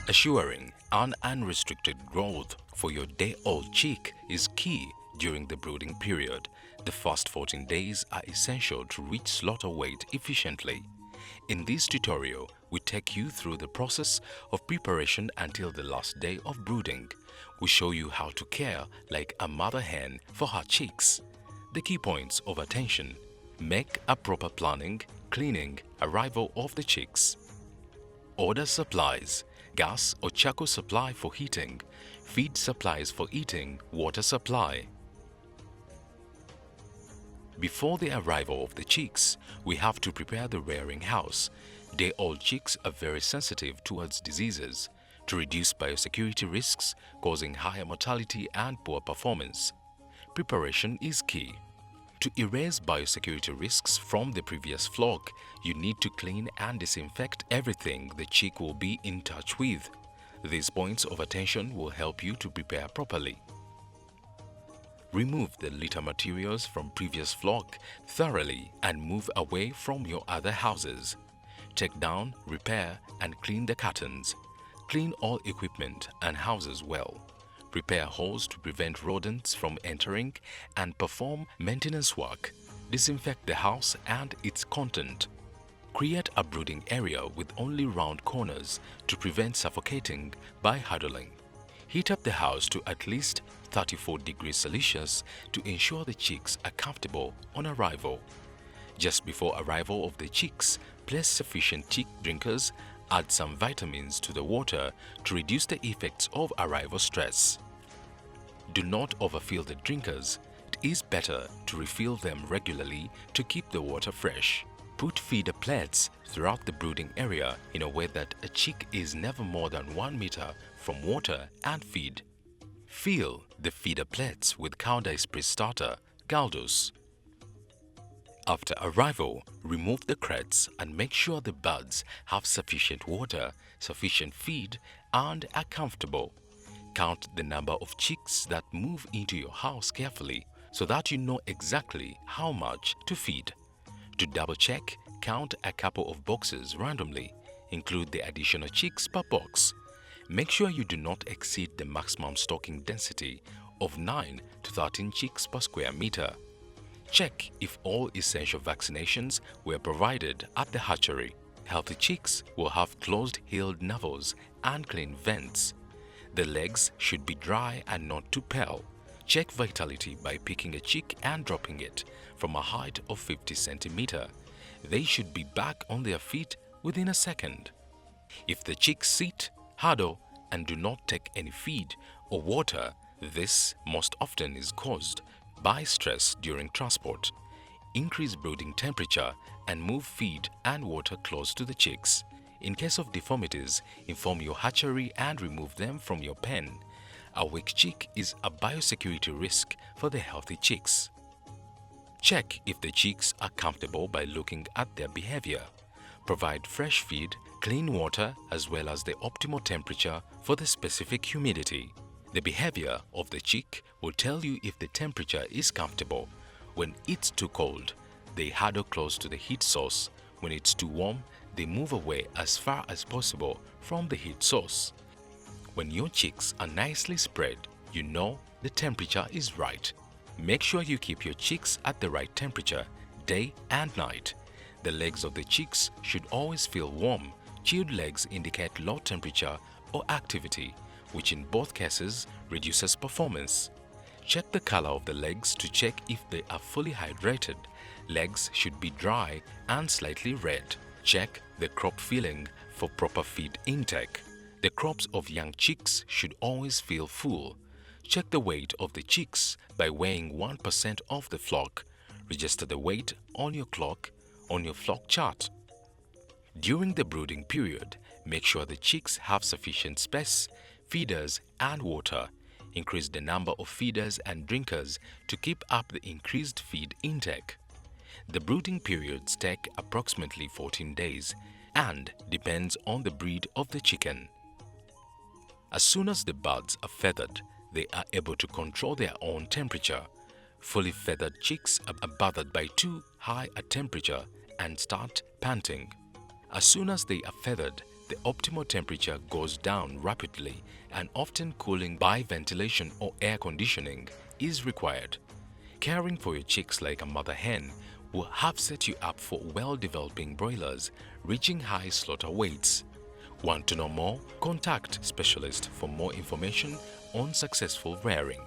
Assuring an unrestricted growth for your day-old chick is key during the brooding period. The first 14 days are essential to reach slaughter weight efficiently. In this tutorial, we take you through the process of preparation until the last day of brooding. We show you how to care like a mother hen for her chicks. The key points of attention: make a proper planning, cleaning, arrival of the chicks. Order supplies: gas or charcoal supply for heating, feed supplies for eating, water supply. Before the arrival of the chicks, we have to prepare the rearing house. Day-old chicks are very sensitive towards diseases. To reduce biosecurity risks causing higher mortality and poor performance, preparation is key. To erase biosecurity risks from the previous flock, you need to clean and disinfect everything the chick will be in touch with. These points of attention will help you to prepare properly. Remove the litter materials from previous flock thoroughly and move away from your other houses. Take down, repair, and clean the curtains. Clean all equipment and houses well. Prepare holes to prevent rodents from entering and perform maintenance work. Disinfect the house and its content. Create a brooding area with only round corners to prevent suffocating by huddling. Heat up the house to at least 34 degrees Celsius to ensure the chicks are comfortable on arrival. Just before arrival of the chicks, place sufficient chick drinkers. Add some vitamins to the water to reduce the effects of arrival stress. Do not overfill the drinkers. It is better to refill them regularly to keep the water fresh. Put feeder plates throughout the brooding area in a way that a chick is never more than 1 meter from water and feed. Fill the feeder plates with cow dye spray starter, Galdos. After arrival, remove the crates and make sure the birds have sufficient water, sufficient feed, and are comfortable. Count the number of chicks that move into your house carefully so that you know exactly how much to feed. To double-check, count a couple of boxes randomly. Include the additional chicks per box. Make sure you do not exceed the maximum stocking density of 9 to 13 chicks per square meter. Check if all essential vaccinations were provided at the hatchery. Healthy chicks will have closed-heeled navels and clean vents. The legs should be dry and not too pale. Check vitality by picking a chick and dropping it from a height of 50 centimeters. They should be back on their feet within a second. If the chicks sit, huddle, and do not take any feed or water, this most often is caused by stress during transport. Increase brooding temperature and move feed and water close to the chicks. In case of deformities, inform your hatchery and remove them from your pen. A weak chick is a biosecurity risk for the healthy chicks. Check if the chicks are comfortable by looking at their behavior. Provide fresh feed, clean water, as well as the optimal temperature for the specific humidity. The behavior of the chick will tell you if the temperature is comfortable. When it's too cold, they huddle close to the heat source. When it's too warm, they move away as far as possible from the heat source. When your chicks are nicely spread, you know the temperature is right. Make sure you keep your chicks at the right temperature, day and night. The legs of the chicks should always feel warm. Chilled legs indicate low temperature or activity, which in both cases reduces performance. Check the color of the legs to check if they are fully hydrated. Legs should be dry and slightly red. Check the crop filling for proper feed intake. The crops of young chicks should always feel full. Check the weight of the chicks by weighing 1% of the flock. Register the weight on your clock on your flock chart. During the brooding period, make sure the chicks have sufficient space, feeders, and water. Increase the number of feeders and drinkers to keep up the increased feed intake. The brooding periods take approximately 14 days and depends on the breed of the chicken. As soon as the birds are feathered, they are able to control their own temperature. Fully feathered chicks are bothered by too high a temperature and start panting. As soon as they are feathered, the optimal temperature goes down rapidly, and often cooling by ventilation or air conditioning is required. Caring for your chicks like a mother hen will have set you up for well-developing broilers reaching high slaughter weights. Want to know more? Contact specialist for more information on successful rearing.